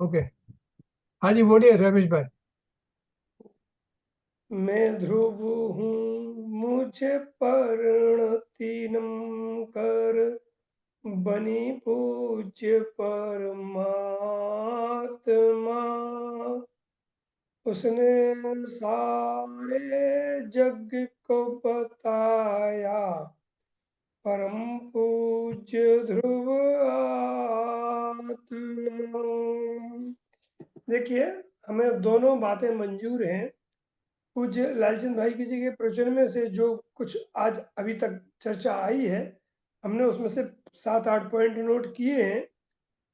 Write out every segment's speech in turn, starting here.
Okay. हाँ जी, बोलिए रमेश भाई। मैं ध्रुव हूँ मुझे परिणति कर, बनी पूज्य परमात्मा। उसने सारे जग को बताया, परम पूज्य ध्रुव आत्मा। देखिए, हमें दोनों बातें मंजूर हैं। पूज्य लालचंद भाई की जी के प्रवचन में से जो कुछ आज अभी तक चर्चा आई है, हमने उसमें से 7-8 पॉइंट नोट किए हैं।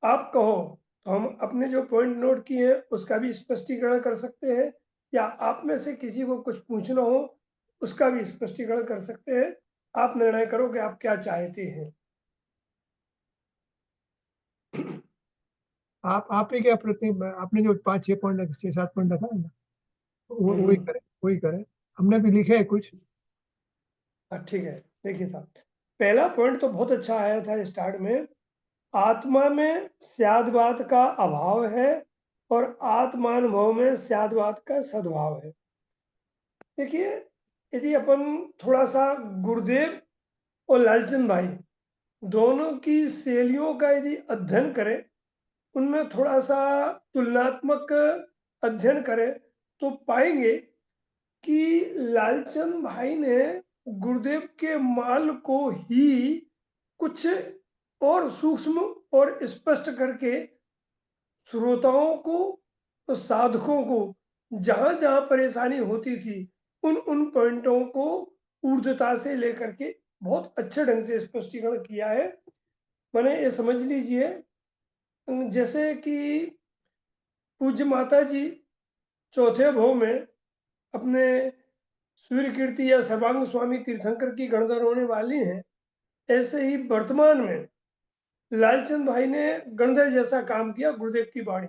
आप कहो तो हम अपने जो पॉइंट नोट किए हैं उसका भी स्पष्टीकरण कर सकते हैं, या आप में से किसी को कुछ पूछना हो उसका भी स्पष्टीकरण कर सकते हैं। आप निर्णय करो कि आप क्या चाहते हैं। आप ही क्या प्रति आपने जो 5-6 पॉइंट 6-7 पॉइंट रखा है ना, वो वही हम्म। करें, वही करें। हमने भी लिखे है कुछ। हाँ, ठीक है। देखिए साहब, पहला पॉइंट तो बहुत अच्छा आया था स्टार्ट में। आत्मा में स्यादवाद का अभाव है और आत्मानुभव में स्यादवाद का सद्भाव है। देखिए, यदि अपन थोड़ा सा गुरुदेव और लालचंद भाई दोनों की शैलियों का यदि अध्ययन करें, उनमें थोड़ा सा तुलनात्मक अध्ययन करें, तो पाएंगे कि लालचंद भाई ने गुरुदेव के माल को ही कुछ और सूक्ष्म और स्पष्ट करके श्रोताओं को और साधकों को जहां जहां परेशानी होती थी, उन उन पॉइंटों को ऊर्ध्वता से लेकर के बहुत अच्छे ढंग से स्पष्टीकरण किया है। मैंने ये समझ लीजिए, जैसे कि पूज्य माता जी चौथे भव में अपने सूर्य कीर्ति या सर्वांग स्वामी तीर्थंकर की गणधर होने वाली हैं, ऐसे ही वर्तमान में लालचंद भाई ने गणधर जैसा काम किया गुरुदेव की वाणी।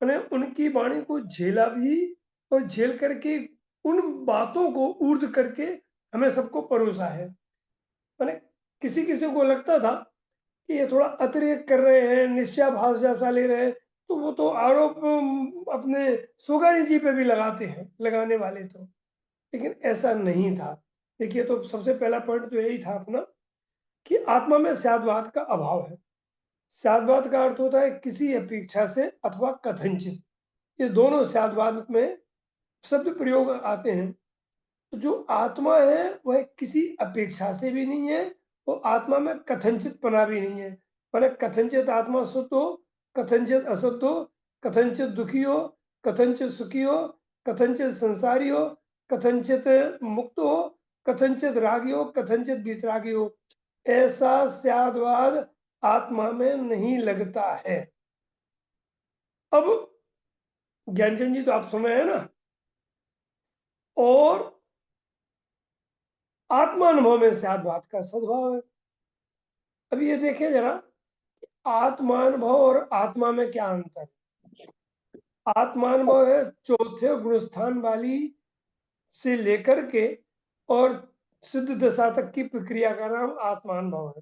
मैंने उनकी वाणी को झेला भी, और झेल करके उन बातों को ऊर्ध करके हमें सबको परोसा है। मैंने किसी किसी को लगता था कि ये थोड़ा अतिरेक कर रहे हैं, निश्चयाभास जैसा ले रहे हैं, तो वो तो आरोप अपने सुगानी जी पे भी लगाते हैं, लगाने वाले तो। लेकिन ऐसा नहीं था। देखिए, तो सबसे पहला पॉइंट तो यही था अपना, कि आत्मा में स्यादवाद का अभाव है। स्यादवाद का अर्थ होता है किसी अपेक्षा से अथवा कथनचित। ये दोनों स्यादवाद में शब्द प्रयोग आते हैं। तो जो आत्मा है वह किसी अपेक्षा से भी नहीं है, और आत्मा में कथनचित पना भी नहीं है। मैंने कथनचित आत्मा शुद्ध हो, कथनचित अशुद्ध हो, कथनचित दुखी हो, कथनचित सुखी हो, कथनचित संसारी हो, कथनचित मुक्त हो, कथनचित रागी हो, कथनचित वितरागी हो, ऐसा स्यादवाद आत्मा में नहीं लगता है। अब ज्ञानचंद जी तो आप सुन रहे हैं ना, और आत्मानुभव में स्यादवाद का सद्भाव है। अब ये देखें जरा, आत्मानुभव और आत्मा में क्या अंतर है। आत्मानुभव है चौथे गुणस्थान वाली से लेकर के और सिद्ध दशा तक की प्रक्रिया का नाम आत्मानुभव है।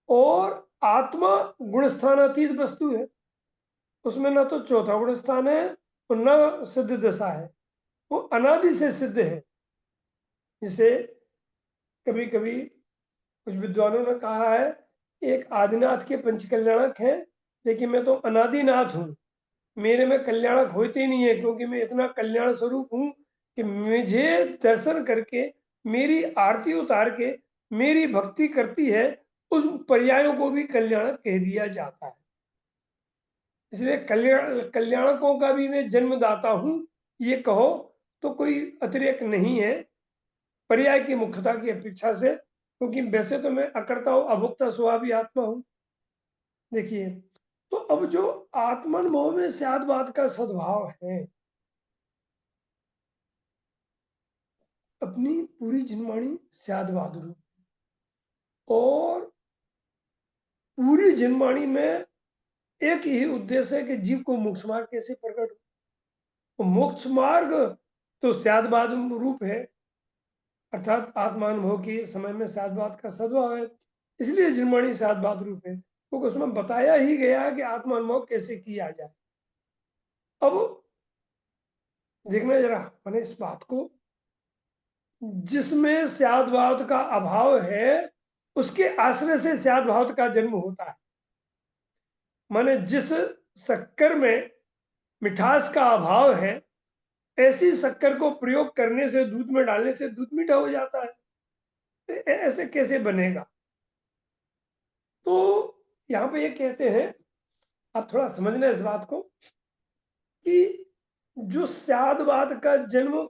और आत्मा गुणस्थानातीत वस्तु है, उसमें ना तो चौथा गुणस्थान है और न सिद्ध दशा है, वो अनादि से सिद्ध है। जिसे कभी कभी कुछ विद्वानों ने कहा है, एक आदिनाथ के पंच कल्याणक है, लेकिन मैं तो अनादिनाथ हूँ। मेरे में कल्याणक होते ही नहीं है, क्योंकि मैं इतना कल्याण स्वरूप हूँ कि मुझे दर्शन करके, मेरी आरती उतार के मेरी भक्ति करती है, उस पर्यायों को भी कल्याणक कह दिया जाता है। इसलिए कल्याणकों का भी मैं जन्मदाता हूँ, ये कहो तो कोई अतिरेक नहीं है, पर्याय की मुख्यता की अपेक्षा से। क्योंकि वैसे तो मैं अकर्ता हूँ, अभोक्ता स्वभावी आत्मा हूँ। देखिए, तो अब जो आत्मानुभव में स्यादवाद का सद्भाव है, अपनी पूरी जिनवाणी स्यादवाद रूप, और पूरी जिनवाणी में एक ही उद्देश्य है कि जीव को मोक्ष मार्ग कैसे प्रकट हो। तो मोक्ष मार्ग तो स्यादवाद रूप है, अर्थात आत्मानुभव के समय में स्यादवाद का सद्भाव है, इसलिए जिनवाणी स्यादवाद रूप है। क्योंकि उसमें बताया ही गया है कि आत्मानुभव कैसे किया जाए। अब देखना जरा मैंने इस बात को, जिसमें स्यादभाव का अभाव है उसके आश्रय से स्यादभाव का जन्म होता है। माने जिस शक्कर में मिठास का अभाव है, ऐसी शक्कर को प्रयोग करने से, दूध में डालने से दूध मीठा हो जाता है। ऐसे कैसे बनेगा? तो यहाँ पे ये कहते हैं, आप थोड़ा समझना इस बात को, कि जो स्यादवाद का जन्म,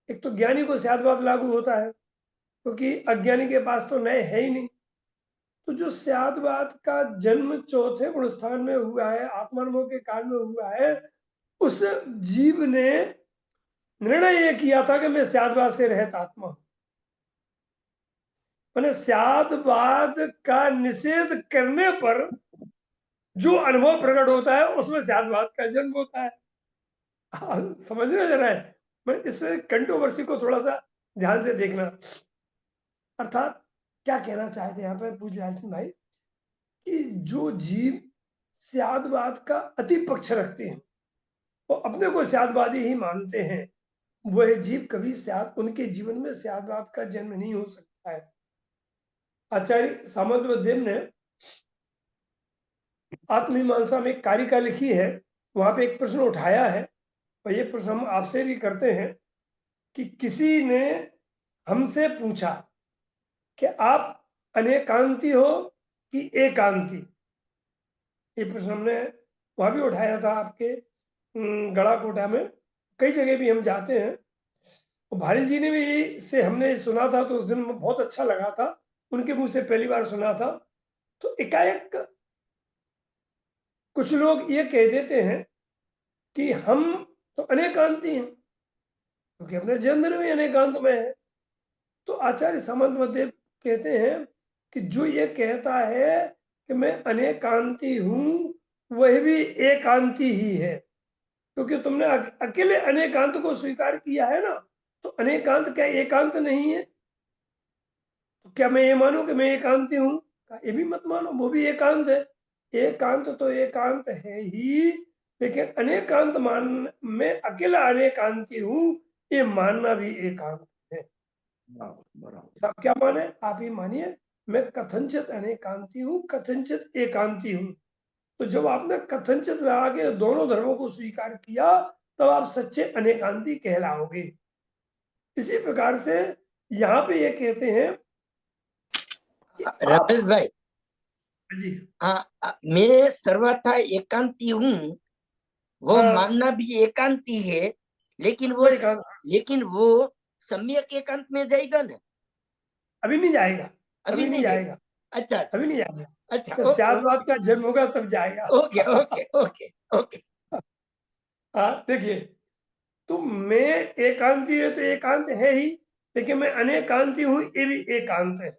एक तो ज्ञानी को स्यादवाद लागू होता है क्योंकि अज्ञानी के पास तो नए है ही नहीं। तो जो स्यादवाद का जन्म चौथे गुण स्थान में हुआ है, आत्मानुभव के काल में हुआ है, उस जीव ने निर्णय ये किया था कि मैं स्यादवाद से रहित आत्मा हूं। मैंने स्यादवाद का निषेध करने पर जो अनुभव प्रकट होता है उसमें स्यादवाद का जन्म होता है। समझना जरा है, मैं इस कंट्रोवर्सी को थोड़ा सा ध्यान से देखना। अर्थात क्या कहना चाहते हैं यहाँ पे पूज्य लाल सिंह भाई, कि जो जीव स्यादवाद का अति पक्ष रखते हैं, वो अपने को स्यादवादी ही मानते हैं, वह जीव कभी स्याद, उनके जीवन में स्यादवाद का जन्म नहीं हो सकता है। आचार्य सामंतदेव ने आत्ममीमांसा में एक कारिका लिखी है, वहां पे एक प्रश्न उठाया है, और ये प्रश्न हम आपसे भी करते हैं, कि किसी ने हमसे पूछा कि आप अनेकांती हो कि एकांती। ये प्रश्न हमने वहां भी उठाया था आपके गड़ाकोटा में, कई जगह भी हम जाते हैं। तो भारी जी ने भी से हमने सुना था, तो उस दिन बहुत अच्छा लगा था, उनके मुंह से पहली बार सुना था। तो एकाएक कुछ लोग ये कह देते हैं कि हम तो अनेकांती हैं क्योंकि अपने जन्म में अनेकांत में है। तो आचार्य सामंतदेव कहते हैं कि जो ये कहता है कि मैं अनेकांती हूं, वह भी एकांती ही है, क्योंकि तुमने अकेले अनेकांत को स्वीकार किया है ना। तो अनेकांत क्या एकांत नहीं है? तो क्या मैं ये मानूं कि मैं एकांती हूं? ये भी मत मानो, वो भी एकांत है। एकांत तो एकांत है ही, लेकिन अनेकांत मान, मैं अकेला अनेकांती हूं, ये मानना भी एकांत है। आप क्या माने? आप ही मानिए, मैं कथनचित अनेकांती हूं, कथनचित एकांती हूं। तो जब आपने कथनचित लगा के दोनों धर्मों को स्वीकार किया, तब आप सच्चे अनेकांती कहलाओगे। इसी प्रकार से यहाँ पे ये कहते हैं कि आप रमेश भाई, जी, मैं सर्वथा एकांती हूँ, वो हाँ, मानना भी एकांती है, लेकिन वो सम्यक एकांत में जाएगा ना? अभी नहीं जाएगा, अभी नहीं जाएगा, अच्छा अच्छा अभी नहीं जाएगा। अच्छा, तो स्यादवाद का जन्म होगा तब जाएगा। Okay okay okay okay. हाँ, देखिए, तो मैं एकांती है तो एकांत है ही, लेकिन मैं अनेकांती हूं, ये भी एकांत है।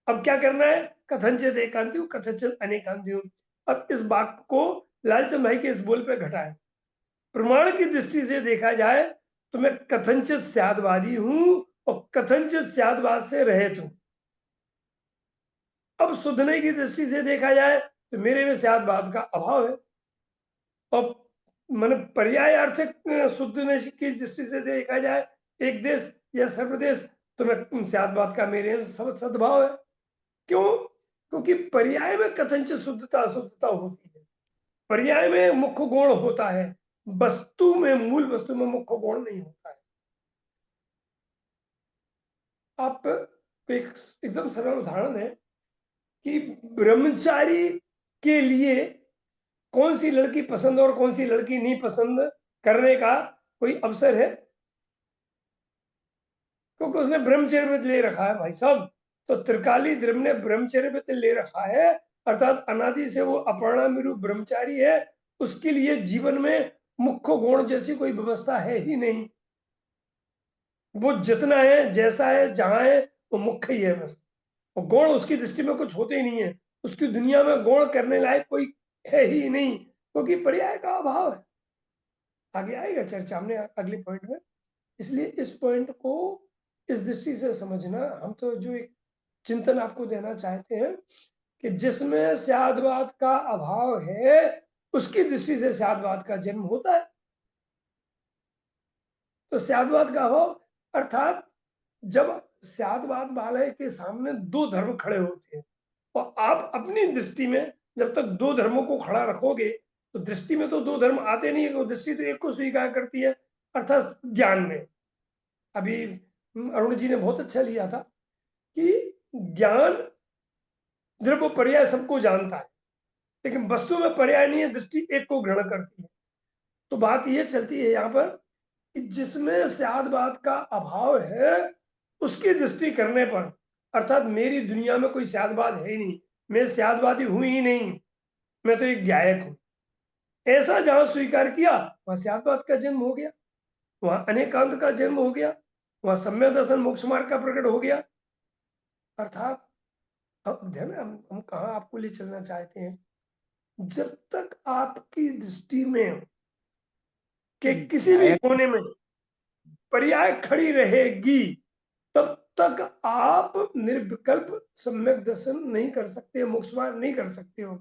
अब क्या करना है? कथनचित एकांती हूँ, कथनचित अनेकांती हूँ। अब इस बात को लालचंद भाई के इस बोल पे घटाए, प्रमाण की दृष्टि से देखा जाए तो मैं कथनचित स्यादवादी हूं और कथनचित स्यादवाद से रहित हूं। अब शुद्धने की दृष्टि से देखा जाए तो मेरे में स्यादवाद का अभाव है, और मन पर्याय आर्थिक शुद्धने की दृष्टि से देखा जाए, एक देश या सर्वदेश, तो मैं स्यादवाद का मेरे में सद्भाव है। क्यों? क्योंकि पर्याय में कथनचित शुद्धता अशुद्धता होती है, पर्याय में मुख्य गुण होता है, वस्तु में, मूल वस्तु में मुख्य गुण नहीं होता है। आप एक एकदम सरल उदाहरण है कि ब्रह्मचारी के लिए कौन सी लड़की पसंद और कौन सी लड़की नहीं पसंद करने का कोई अवसर है? क्योंकि उसने ब्रह्मचर्य व्रत ले रखा है भाई साहब। तो त्रिकाली धर्म ने ब्रह्मचर्य व्रत ले रखा है, अर्थात अनादि से वो अपर्णा मिरु ब्रह्मचारी है। उसके लिए जीवन में मुख्य गुण जैसी कोई व्यवस्था है ही नहीं। वो जितना है, जैसा है, जहां है, वो मुख्य ही है बस। और गुण उसकी दृष्टि में कुछ होते ही नहीं है, उसकी दुनिया में गुण करने लायक कोई है ही नहीं, क्योंकि पर्याय का अभाव है। आगे आएगा चर्चा हमने अगले पॉइंट में। इसलिए इस पॉइंट को इस दृष्टि से समझना, हम तो जो एक चिंतन आपको देना चाहते हैं कि जिसमें स्यादवाद का अभाव है उसकी दृष्टि से स्यादवाद का जन्म होता है। तो स्यादवाद का अभाव अर्थात जब स्यादवाद वाले के सामने दो धर्म खड़े होते हैं और आप अपनी दृष्टि में जब तक दो धर्मों को खड़ा रखोगे तो दृष्टि में तो दो धर्म आते नहीं है, दृष्टि तो एक को स्वीकार करती है, अर्थात ज्ञान में। अभी अरुण जी ने बहुत अच्छा लिया था कि ज्ञान द्रव्य पर्याय सबको जानता है, लेकिन वस्तु में पर्याय नहीं है, दृष्टि एक को ग्रहण करती है। तो बात ये चलती है यहाँ पर कि जिसमें स्यादवाद का अभाव है उसकी दृष्टि करने पर, अर्थात मेरी दुनिया में कोई स्यादवाद है ही नहीं, मैं स्यादवादी हूं ही नहीं, मैं तो एक गायक हूं, ऐसा जहां स्वीकार किया वहां स्यादवाद का जन्म हो गया, वहां अनेकांत का जन्म हो गया, वहां सम्यक दर्शन मोक्ष मार्ग का प्रकट हो गया। अर्थात अब ध्यान, हम कहाँ आपको ले चलना चाहते हैं, जब तक आपकी दृष्टि में के किसी भी कोने में पर्याय खड़ी रहेगी तब तक आप निर्विकल्प सम्यक दर्शन नहीं कर सकते, मोक्ष मार्ग नहीं कर सकते हो।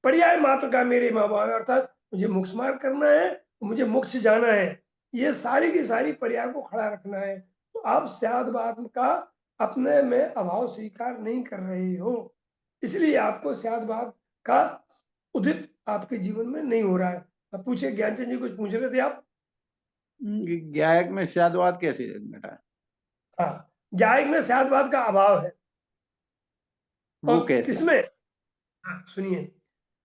पर्याय मात्र का मेरे माँ बाप, अर्थात मुझे मोक्ष मार्ग करना है, मुझे मोक्ष जाना है, ये सारी की सारी पर्याय को खड़ा रखना है, तो आप स्यादवाद का अपने में अभाव स्वीकार नहीं कर रहे हो, इसलिए आपको स्यादवाद का उदित आपके जीवन में नहीं हो रहा है। अब पूछे ज्ञानचंद जी, कुछ पूछ रहे थे आप? गायक में स्यादवाद कैसे बेटा? हाँ, गायक में स्यादवाद का अभाव है। वो और कैसे? किसमें? हाँ सुनिए,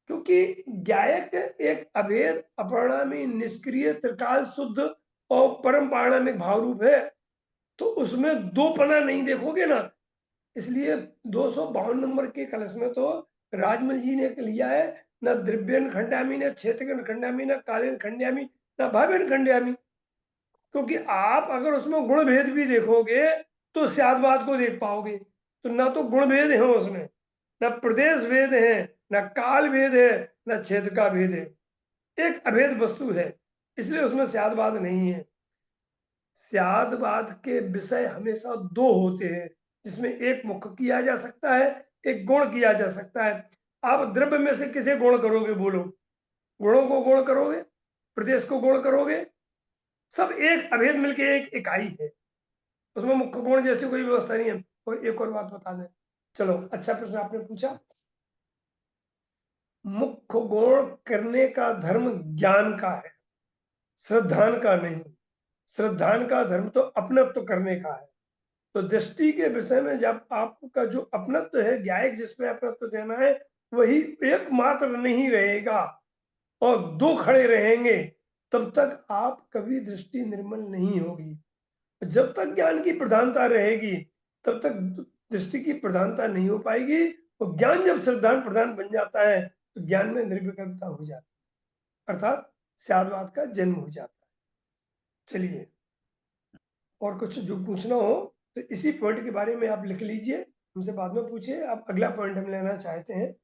क्योंकि गायक एक अभेद अपरिणामी निष्क्रिय त्रिकाल शुद्ध और परम पारणामिक भाव रूप है, तो उसमें दो पना नहीं देखोगे ना, इसलिए 252 नंबर के कलश में तो राजमल जी ने लिया है, न द्रव्यन खंडामी, न क्षेत्रगन खंडामी, न कालीन खंडामी, न भावेन खंडामी, क्योंकि आप अगर उसमें गुण भेद भी देखोगे तो स्यादवाद को देख पाओगे, तो ना तो गुण भेद है उसमें, न प्रदेश भेद है, न काल भेद है, न क्षेत्र का भेद है, एक अभेद वस्तु है, इसलिए उसमें स्यादवाद नहीं है। स्यादवाद के विषय हमेशा दो होते हैं, जिसमें एक मुख्य किया जा सकता है, एक गुण किया जा सकता है। आप द्रव्य में से किसे गुण करोगे, बोलो? गुणों को गुण करोगे, प्रदेश को गुण करोगे, सब एक अभेद मिलके एक इकाई है, उसमें मुख्य गुण जैसी कोई व्यवस्था नहीं है। और एक और बात बता दें, चलो अच्छा प्रश्न आपने पूछा, मुख्य गुण करने का धर्म ज्ञान का है, श्रद्धान का नहीं। श्रद्धान का धर्म तो अपनत्व करने का है। तो दृष्टि के विषय में जब आपका जो अपनत्व है, गायक जिसपे अपनत्व देना है, वही एकमात्र नहीं रहेगा और दो खड़े रहेंगे, तब तक आप कभी दृष्टि निर्मल नहीं होगी। जब तक ज्ञान की प्रधानता रहेगी तब तक दृष्टि की प्रधानता नहीं हो पाएगी, और ज्ञान जब श्रद्धान प्रधान बन जाता है तो ज्ञान में निर्विकल्पता हो जाती है, अर्थात स्यादवाद का जन्म हो जाता है। चलिए, और कुछ जो पूछना हो तो इसी पॉइंट के बारे में आप लिख लीजिए, हमसे बाद में पूछिए। आप अगला पॉइंट हम लेना चाहते हैं,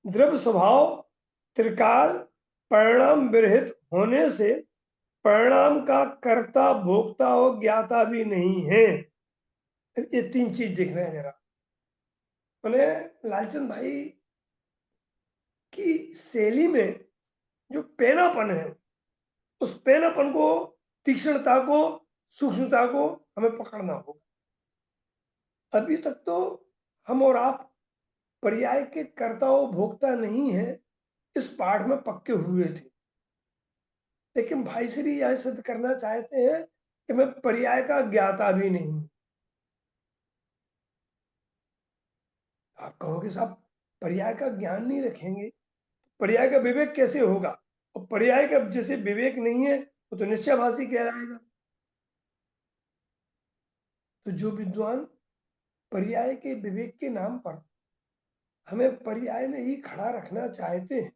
द्रव्य स्वभाव त्रिकाल परिणाम विरहित होने से परिणाम का कर्ता भोक्ता और ज्ञाता भी नहीं है। ये तीन चीज देखना है जरा। मैंने लालचंद भाई की शैली में जो पेनापन है, उस पेनापन को, तीक्ष्णता को, सूक्ष्मता को हमें पकड़ना होगा। अभी तक तो हम और आप पर्याय के कर्ता और भोक्ता नहीं है, इस पाठ में पक्के हुए थे, लेकिन भाई श्री यह सिद्ध करना चाहते हैं कि मैं पर्याय का ज्ञाता भी नहीं। आप कहोगे साहब पर्याय का ज्ञान नहीं रखेंगे, पर्याय का विवेक कैसे होगा? और पर्याय का जैसे विवेक नहीं है वो तो निश्चयभाषी कह रहेगा। तो जो विद्वान पर्याय के विवेक के नाम पर हमें पर्याय में ही खड़ा रखना चाहते हैं,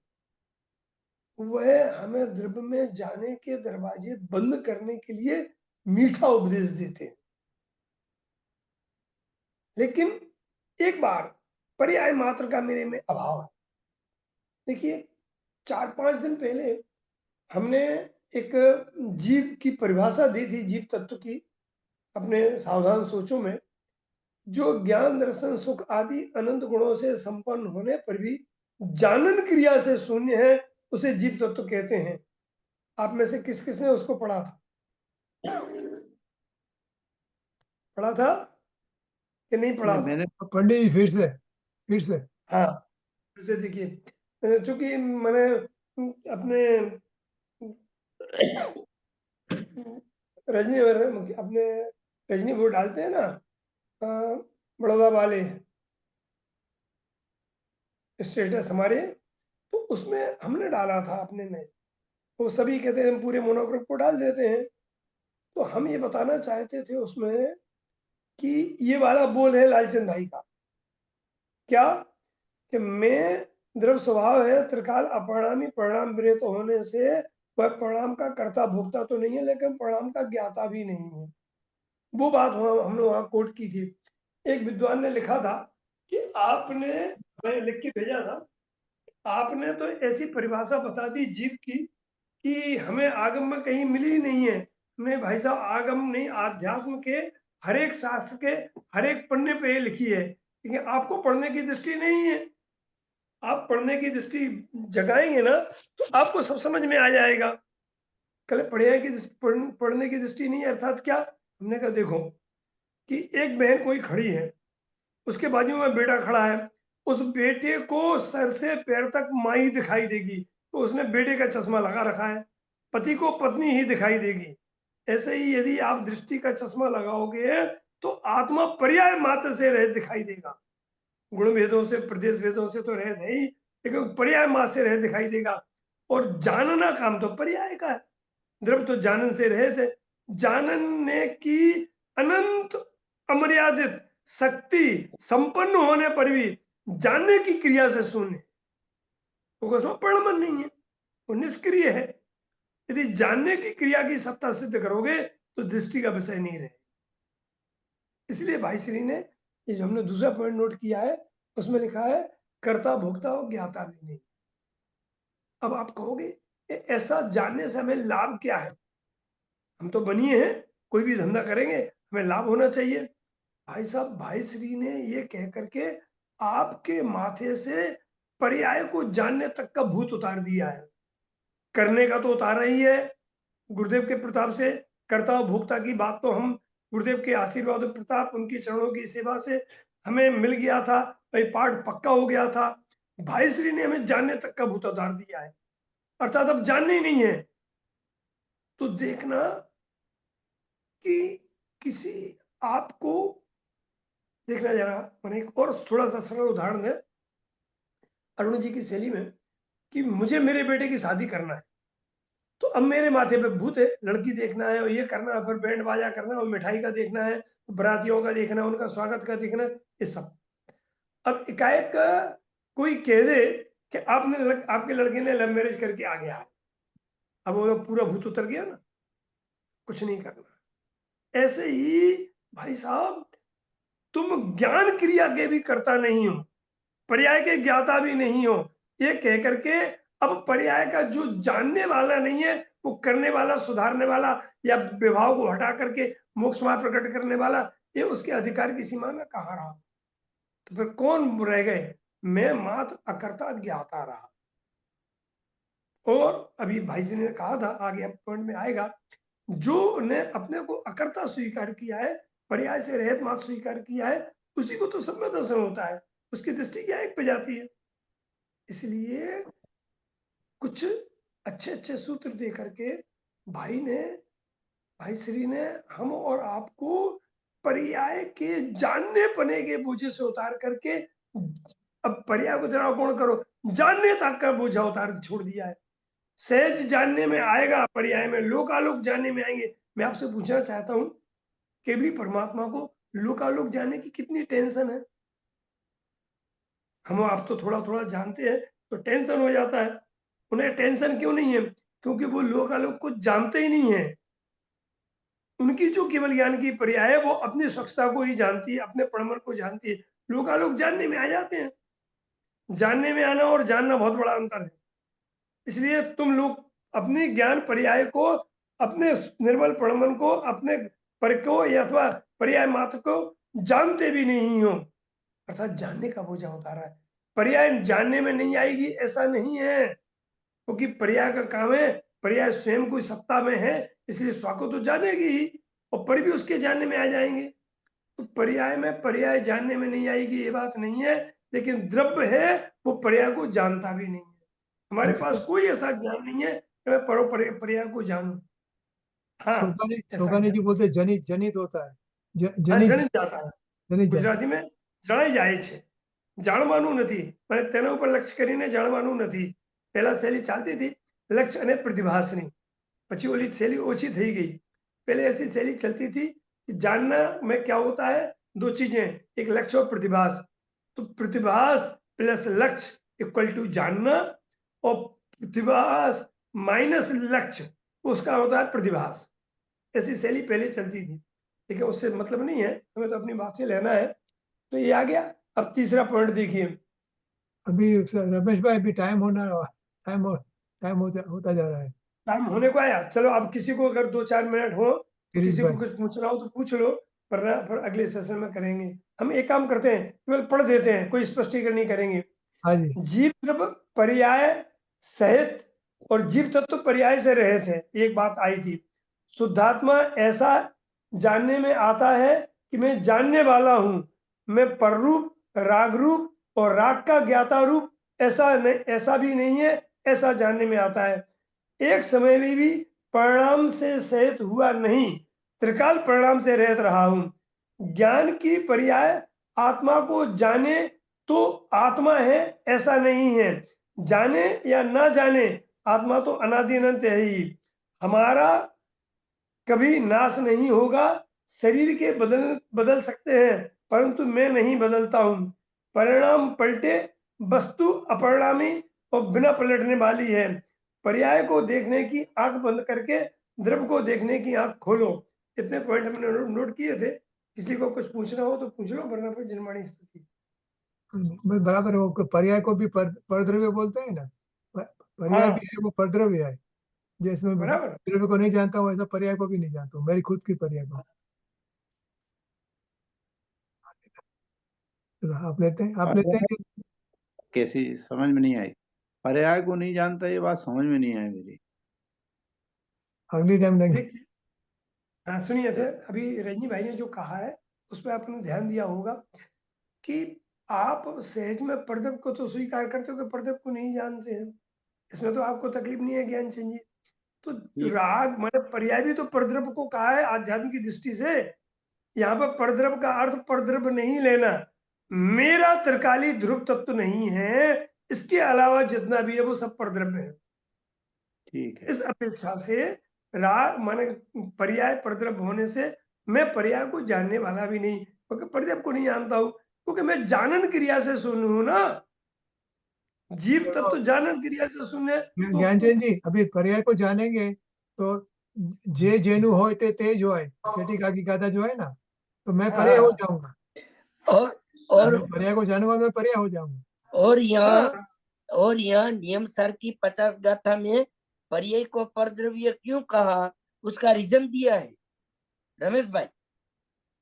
वह हमें द्रव्य में जाने के दरवाजे बंद करने के लिए मीठा उपदेश देते हैं। लेकिन एक बार पर्याय मात्र का मेरे में अभाव है। देखिए, 4-5 दिन पहले हमने एक जीव की परिभाषा दी थी, जीव तत्व की, अपने सावधान सोचों में, जो ज्ञान दर्शन सुख आदि अनंत गुणों से संपन्न होने पर भी जानन क्रिया से शून्य है, उसे जीव तत्व कहते हैं। आप में से किस किसने उसको पढ़ा था? पढ़ा था कि नहीं पढ़ा था? मैंने पंडित जी फिर से हाँ, फिर से देखिए, चूंकि मैंने अपने रजनी अपने रजनी वो डालते हैं ना, बड़ौदा वाले स्टेटस हमारे, तो उसमें हमने डाला था अपने में, वो सभी कहते हैं हम पूरे मोनोग्राफ को डाल देते हैं। तो हम ये बताना चाहते थे उसमें कि ये वाला बोल है लालचंद भाई का, क्या कि मैं द्रव स्वभाव है त्रिकाल अपरिणामी परिणाम विरहित होने से वह परिणाम का कर्ता भोक्ता तो नहीं है, लेकिन परिणाम का ज्ञाता भी नहीं है। वो बात हमने वहां कोट की थी। एक विद्वान ने लिखा था कि आपने, मैं लिख के भेजा था, आपने तो ऐसी परिभाषा बता दी जीव की कि हमें आगम में कहीं मिली ही नहीं है। हमने भाई साहब आगम नहीं, आध्यात्म के हर एक शास्त्र के हर एक पन्ने पे ये लिखी है, लेकिन आपको पढ़ने की दृष्टि नहीं है। आप पढ़ने की दृष्टि जगाएंगे ना तो आपको सब समझ में आ जाएगा। कल पढ़ने की दृष्टि नहीं है अर्थात क्या? हमने कहा देखो कि एक बहन कोई खड़ी है, उसके बाजू में बेटा खड़ा है, उस बेटे को सर से पैर तक माँ ही दिखाई देगी, तो उसने बेटे का चश्मा लगा रखा है। पति को पत्नी ही दिखाई देगी। ऐसे ही यदि आप दृष्टि का चश्मा लगाओगे तो आत्मा पर्याय मात्र से रहित दिखाई देगा। गुण भेदों से प्रदेश भेदों से तो रहित है ही, लेकिन पर्याय मात्र से रहित दिखाई देगा। और जानना काम तो पर्याय का है, द्रव तो जानन से रहित है। जानने की अनंत अमर्यादित शक्ति संपन्न होने पर भी जानने की क्रिया से शून्य, तो उसमें परिणाम नहीं है, वो निष्क्रिय है। यदि जानने की क्रिया की सत्ता सिद्ध करोगे तो दृष्टि का विषय नहीं रहे। इसलिए भाई श्री ने ये जो हमने दूसरा पॉइंट नोट किया है उसमें लिखा है कर्ता भोक्ता और ज्ञाता भी नहीं। अब आप कहोगे ऐसा जानने से हमें लाभ क्या है? हम तो बनिए हैं, कोई भी धंधा करेंगे हमें लाभ होना चाहिए। भाई साहब, भाई श्री ने ये कह करके आपके माथे से पर्याय को जानने तक का भूत उतार दिया है। करने का तो उतारा ही है गुरुदेव के प्रताप से। कर्ता और भोक्ता की बात तो हम गुरुदेव के आशीर्वाद और प्रताप, उनकी चरणों की सेवा से हमें मिल गया था, पाठ पक्का हो गया था। भाई श्री ने हमें जानने तक का भूत उतार दिया है, अर्थात अब जानने ही नहीं है। तो देखना कि किसी आपको देखना जरा, मैंने एक और थोड़ा सा सरल उदाहरण है अरुण जी की शैली में, कि मुझे मेरे बेटे की शादी करना है, तो अब मेरे माथे पे भूत है, लड़की देखना है और ये करना है, फिर बैंड बाजा करना है और मिठाई का देखना है, बरातियों का देखना है, उनका स्वागत का देखना है, ये सब। अब एकाएक कोई कह दे कि आपके लड़के ने लव मैरिज करके आ गया है, अब वो पूरा भूत उतर गया ना, कुछ नहीं करना। ऐसे ही भाई साहब, तुम ज्ञान क्रिया के भी करता नहीं हो, पर्याय के ज्ञाता भी नहीं हो, ये कह करके अब पर्याय का जो जानने वाला नहीं है वो करने वाला, सुधारने वाला या विभाव को हटा करके मोक्ष मार्ग प्रकट करने वाला, ये उसके अधिकार की सीमा में कहाँ रहा? तो फिर कौन रह गए? मैं मात्र अकर्ता ज्ञाता रहा। और अभी भाई जी ने कहा था, आगे पॉइंट में आएगा, जो ने अपने को अकर्ता स्वीकार किया है, पर्याय से रहित मात्र स्वीकार किया है, उसी को तो सम्यक दर्शन होता है, उसकी दृष्टि क्या एक पे जाती है। इसलिए कुछ अच्छे अच्छे सूत्र दे करके भाई श्री ने हम और आपको पर्याय के जानने पने के बोझे से उतार करके अब पर्याय को जरा कौन करो, जानने तक का बोझा उतार छोड़ दिया है। सहज जानने में आएगा, पर्याय में लोकालोक जानने में आएंगे। मैं आपसे पूछना चाहता हूं, केवली परमात्मा को लोकालोक जानने की कितनी टेंशन है? हम आप तो थोड़ा थोड़ा जानते हैं तो टेंशन हो जाता है, उन्हें टेंशन क्यों नहीं है? क्योंकि वो लोकालोक को जानते ही नहीं है। उनकी जो केवल ज्ञान की पर्याय है वो अपनी स्वच्छता को ही जानती है, अपने परमर को जानती है। लोकालोक जानने में आ जाते हैं। जानने में आना और जानना बहुत बड़ा अंतर है। इसलिए तुम लोग अपनी ज्ञान पर्याय को, अपने निर्मल परमन को, अपने पर को या अथवा पर्याय मात्र को जानते भी नहीं हो, अर्थात जानने का बोझा उतारा है। पर्याय जानने में नहीं आएगी ऐसा नहीं है, क्योंकि पर्याय का काम है, पर्याय स्वयं कोई सत्ता में है, इसलिए स्व को तो जानेगी ही, और पर भी उसके जानने में आ जाएंगे। तो पर्याय में पर्याय जानने में नहीं आएगी ये बात नहीं है, लेकिन द्रव्य है वो पर्याय को जानता भी नहीं है। हमारे पास कोई ऐसा ज्ञान नहीं है कि मैं पर्याय को जानूं। हाँ, ऐसा शोभानी जी ज्ञान, बोलते जनित जनित होता है, हाँ, जनित जनित जाता है। जनित जाता ગુજરાતી में જણાઈ જાય છે, જાણવાનું નથી, મને તેના ઉપર લક્ષ્ય કરીને જાણવાનું નથી। પહેલા શૈલી ચાલતી હતી લક્ષ્ય અને प्रतिभासनी, પછી ઓલી शैली ઓછી થઈ गई। पहले ऐसी शैली चलती थी कि जानना में क्या होता है, दो चीजें, एक लक्ष्य और प्रतिभास। तो प्रतिभास प्लस लक्ष्य इक्वल टू जानना, और प्रतिभास माइनस लक्ष्य उसका होता है प्रतिभास। ऐसी शैली पहले चलती थी, ठीक है, उससे मतलब नहीं है, हमें तो अपनी बात से लेना है। तो ये आ गया। अब तीसरा पॉइंट देखिए, अभी रमेश भाई अभी टाइम होता जा रहा है। टाइम होने को आया। चलो अब किसी को अगर 2-4 मिनट हो तो गिरीश किसी को भाई, कुछ पूछना हो तो पूछ लो, वरना फिर अगले सेशन में करेंगे। हम एक काम करते हैं, केवल पढ़ देते हैं, कोई स्पष्टीकरण नहीं करेंगे। हाँ जी, जीव द्रव्य पर्याय सहित और जीव तत्व पर्याय से रहे थे, एक बात आई थी। शुद्धात्मा ऐसा जानने में आता है कि मैं जानने वाला हूं, मैं पररूप, राग रूप और राग का ज्ञाता रूप ऐसा भी नहीं है, ऐसा जानने में आता है। एक समय में भी परिणाम से सहित हुआ नहीं, त्रिकाल परिणाम से रहित रहा हूं। ज्ञान की पर्याय आत्मा को जाने तो आत्मा है ऐसा नहीं है, जाने या ना जाने आत्मा तो अनादि अनंत है ही। हमारा कभी नाश नहीं होगा, शरीर के बदल सकते हैं, परंतु मैं नहीं बदलता हूं। परिणाम पलटे, वस्तु अपरिणामी और बिना पलटने वाली है। पर्याय को देखने की आंख बंद करके द्रव्य को देखने की आंख खोलो। इतने पॉइंट हमने नोट किए थे। किसी को कुछ पूछना हो तो पूछ लो, वरना फिर जिनवाणी स्तुति। बस बराबर है। वो पर्याय को भी परद्रव्य बोलते हैं ना, पर्याय हाँ, भी है, वो परद्रव्य है। जैसे मैं बराबर। द्रव्य को नहीं जानता हूँ, ऐसा पर्याय को भी नहीं जानता हूँ, मेरी खुद की पर्याय को। तो आप लेते पर्याय हैं। कैसी समझ में नहीं आई, पर्याय को नहीं जानता, ये बात समझ में नहीं आई मेरी। अगली टाइम लेंगे। देखिए, हाँ सुनिए थे, अभी रजनी भाई ने जो कहा है उस पर आपने ध्यान दिया होगा कि आप सहज में परदप को तो स्वीकार करते हो कि परदप को नहीं जानते हैं। इसमें तो आपको तकलीफ नहीं है ज्ञानचंद जी। तो राग माने पर्याय भी तो परद्रव्य को कहा है आध्यात्म की दृष्टि से। यहाँ पर परद्रव्य का अर्थ परद्रव्य नहीं लेना, मेरा त्रिकाली ध्रुव तत्व नहीं है, इसके अलावा जितना भी है वो सब परद्रव्य है। ठीक है, इस अपेक्षा से राग माने पर्याय परद्रव्य होने से मैं पर्याय को जानने वाला भी नहीं, क्योंकि पर्याय को नहीं जानता हूं, क्योंकि मैं जानन क्रिया से सुन हूं ना। जीव तत्व तो जानन क्रिया से सुने तो ज्ञानचंद जी अभी पर्याय को जानेंगे तो जे जेनु होय ते तेज होय, सेठी काकी गाथा जो है ना, तो मैं पर्याय हो हाँ जाऊंगा। और मैं पर्याय को जानूंगा, मैं पर्याय हो जाऊंगा। और यहाँ हाँ, और यहाँ नियम सार की 50 गाथा में पर्याय को परद्रव्य क्यों कहा, उसका रीजन दिया है रमेश भाई,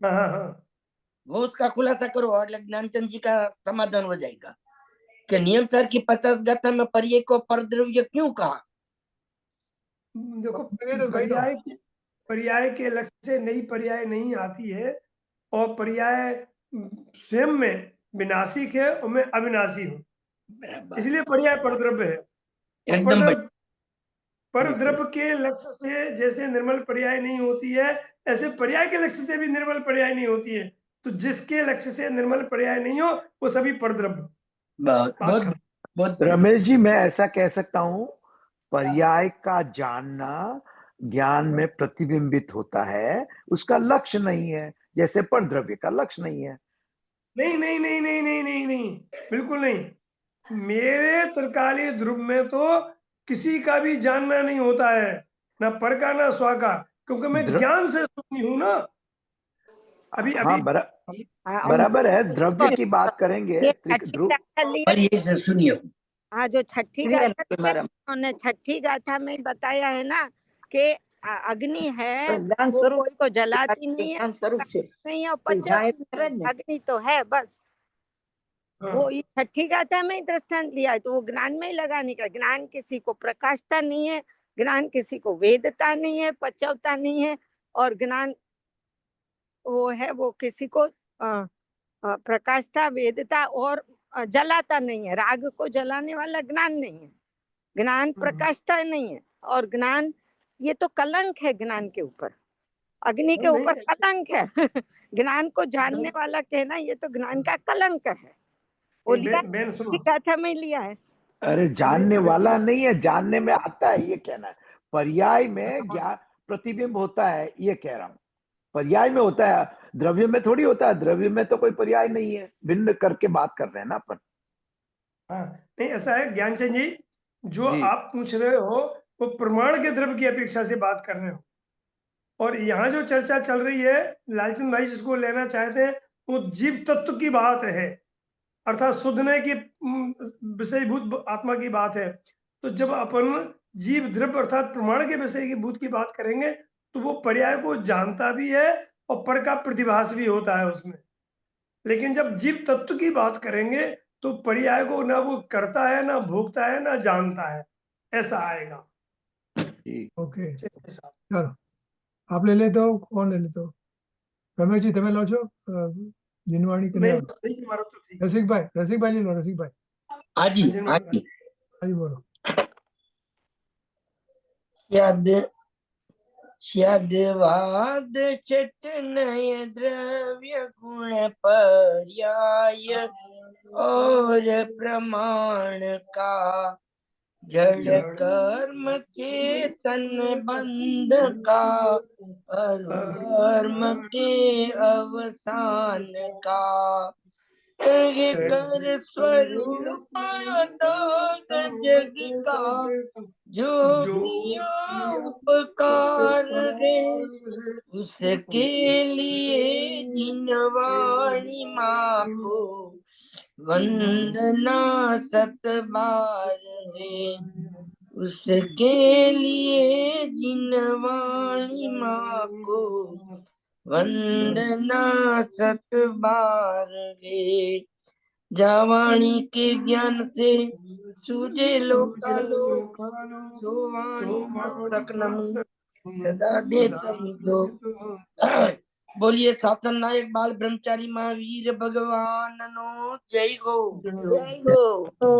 हाँ, हाँ। वो उसका खुलासा करो और ज्ञानचंद जी का समाधान हो जाएगा कि नियम सार की 50 गाथा में पर्याय को परद्रव्य क्यों कहा। देखो, मैं तो कही दो। पर्याय के लक्ष्य से नई पर्याय नहीं आती है, और पर्याय स्वयं में विनाशिक है और मैं अविनाशी हूँ, बराबर, इसलिए पर्याय परद्रव्य है। और एकदम बढ़िया। परद्रव्य के लक्ष्य से जैसे निर्मल पर्याय नहीं होती है, ऐसे पर्याय के लक्ष्य से भी निर्मल पर्याय नहीं होती है। तो जिसके लक्ष्य से निर्मल पर्याय नहीं हो वो सभी परद्रव्य। बहुत बात बहुत खत्म। बहुत बढ़िया। रमेश जी, मैं ऐसा कह सकता हूँ, पर्याय का जानना ज्ञान में प्रतिबिंबित होता है, उसका लक्ष्य नहीं है, जैसे परद्रव्य का लक्ष्य नहीं है। नहीं नहीं नहीं नहीं नहीं नहीं नहीं, बिल्कुल नहीं। मेरे त्रिकालीय ध्रुव में तो किसी का भी जानना नहीं होता है, ना पर का ना स्वा का, क्योंकि मैं द्र... ज्ञान से शून्य हूं ना। अभी हाँ, अभी बराबर है, द्रव्य की बात करेंगे। ये छठी ध्रुव गाथा ली, और ये से सुनिए, हाँ, जो छठी गाथा उन्होंने छठी गाथा में बताया है ना कि अग्नि है ज्ञान वो स्वरूप कोई को जलाती नहीं है, ज्ञान स्वरूप છે नहीं है और તે જાય पचाती ખરા જ ને अग्नि तो है बस। हाँ, वो ये छठी गाथा में ही दृष्टांत लिया है, तो वो ज्ञान में ही लगाने का। ज्ञान किसी को प्रकाशता नहीं है, ज्ञान किसी को वेदता नहीं है, पचवता नहीं है, और ज्ञान वो है वो किसी को प्रकाशता वेदता और जलाता नहीं है। राग को जलाने वाला ज्ञान नहीं है, ज्ञान प्रकाशता नहीं है, और ज्ञान ये तो कलंक है ज्ञान के ऊपर, अग्नि के ऊपर नहीं, कलंक है। ज्ञान को जानने वाला कहना ये तो ज्ञान का कलंक है। वो लिया बहन सुनो, की गाथा में लिया है। अरे जानने अभी वाला सुनो, नहीं है, जानने में आता है, ये कहना है। पर्याय में ज्ञान प्रतिबिंब होता है, ये कह रहा हूं। पर्याय में होता है, द्रव्य में थोड़ी होता है। द्रव्य में तो कोई पर्याय नहीं है, भिन्न करके बात कर रहे हैं ना अपन। हाँ नहीं ऐसा है ज्ञानचंद जी, जो जी आप पूछ रहे हो वो प्रमाण के द्रव्य की अपेक्षा से बात कर रहे हो, और यहाँ जो चर्चा चल रही है लालचंद भाई जिसको लेना चाहते हैं वो जीव तत्व की बात है, अर्थात शुद्धने की विषयभूत आत्मा की बात है। तो जब अपन जीव द्रव्य अर्थात प्रमाण के विषय की भूत की बात करेंगे तो वो पर्याय को जानता भी है और पर का प्रतिभास भी होता है उसमें। लेकिन जब जीव तत्व की बात करेंगे तो पर्याय को ना वो करता है, ना भोगता है, ना जानता है, ऐसा आएगा। जी ओके चलिए साहब। चलो आप ले लेते हो, कौन ले लेते हो? रमेश जी તમે લો છો જીનવાણી કે नहीं નહીં? ठीक है, मारो तो ठीक है। રસિકભાઈ લે લો, રસિકભાઈ हाँ जी हाँ जी, हाँ जी। હાજી બોલો। यद यद्वाद चटनय द्रव्य गुण पर्याय और प्रमाण का जड़ कर्म के तन बंध का और कर्म के अवसान का कर स्वरूप जग का जो किया उपकार रे उसके लिए जिनवाणी माँ को वंदना सत बार रे उसके लिए जिनवाणी माँ को वंदना सत बार रे जावाणी के ज्ञान से सूझे लोकालोक सोवाणी मस्तक नमु सदा दे तम जो। बोलिए शासन नायक बाल ब्रह्मचारी महावीर भगवान नो जय हो। जय हो।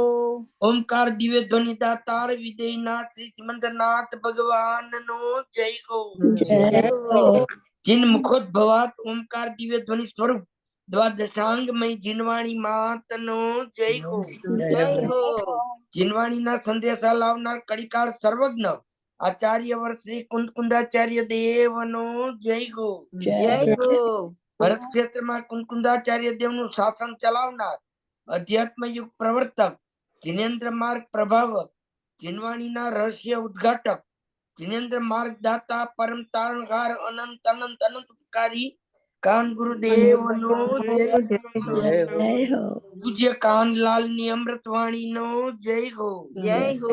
ओमकार दिव्य ध्वनि दातार विदेहनाथ श्री सिमंदरनाथ भगवान नो जय हो। जय हो। जिन मुखोद्भवात ओमकार दिव्य ध्वनि स्वरूप द्वादशांग में जिनवाणी मात नो जय हो। जय हो। जिनवाणी ना संदेशा लावनार कड़ीकार सर्वज्ञ आचार्य वर श्री कुंदकुंदाचार्य देव नो जय हो। जय हो। भरत क्षेत्र में कुंदकुंदाचार्य देव नु शासन चलावनार अध्यात्म युग प्रवर्तक जिनेन्द्र मार्ग प्रभावक जिनवाणी ना रहस्य उद्घाटक जिनेन्द्र मार्ग दाता परम तारणहार अनंत अनंत अनंत उपकारी कान गुरुदेव नो जय हो। पूज्य कान लाल नी अमृत वाणी नो जय हो। जय हो।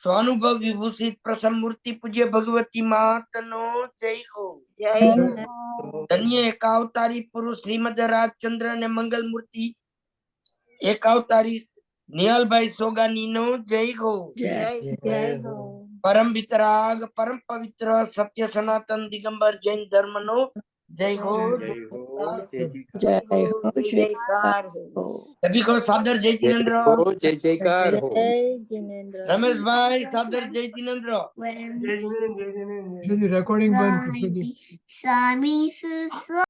स्वानुभव विभूषित प्रसन्न मूर्ति पूज्य भगवती मात नो जय हो। जय हो। धन्य एकावतारी पुरुष श्रीमद राजचंद्र ने मंगल मूर्ति एकावतारी निहाल भाई सोगानी नो जय हो। जय हो। परम वितराग परम पवित्र सत्य सनातन दिगंबर जैन धर्म नो जय हो। जयकार हो। सभी को सादर जय जिनेन्द्र। जय जयकार हो। जय जिनेन्द्र। रमेश भाई सादर जय जिनेन्द्र। जय जिनेन्द्र, जय जिनेन्द्र, जय जी रिकॉर्डिंग बंद कर दीजिए। स्वामी